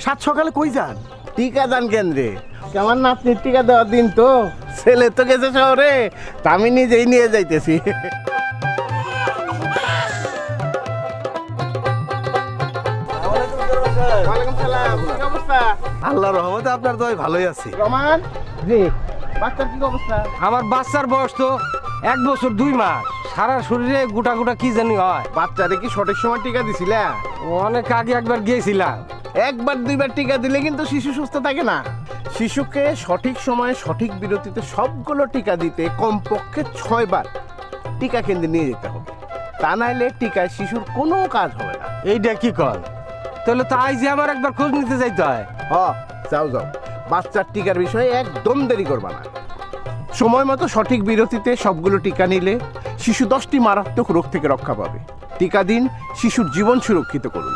সাত সকালে কই যান? টিকাদান কেন্দ্রে আমার নাতনির টিকা দেওয়ার দিন তো, ছেলে তো গেছে শহরে, তা আমি নিজেই নিয়ে যাইতেছি। ওয়ালাইকুম সালাম, কি অবস্থা? আল্লাহর রহমতে আপনার দয় ভালোই আছি। রমান জি, বাচ্চার কি অবস্থা? আমার বাচ্চার বয়স তো 1 বছর 2 মাস। সারা শরীরে গোটা গোটা কি জানি হয়। বাচ্চারে কি সঠিক সময় টিকা দিছিলা? অনেক আগে একবার গিয়েছিলাম। একবার দুইবার টিকা দিলে কিন্তু শিশু সুস্থ থাকে না। শিশুকে সঠিক সময়ে সঠিক বিরতিতে সবগুলো টিকা দিতে কমপক্ষে 6 বার টিকা কেন্দ্রে নিয়ে যেতে হবে। তা নাইলে টিকায় শিশুর কোনো কাজ হবে না। এইটা কি কল? তাহলে তো আইজি আমার একবার খোঁজ নিতে যাইতে হয়। যাও যাও, বাচ্চার টিকার বিষয়ে একদম দেরি করবা না। সময় মতো সঠিক বিরতিতে সবগুলো টিকা নিলে শিশু 10টি মারাত্মক রোগ থেকে রক্ষা পাবে। টিকা দিন, শিশুর জীবন সুরক্ষিত করুন।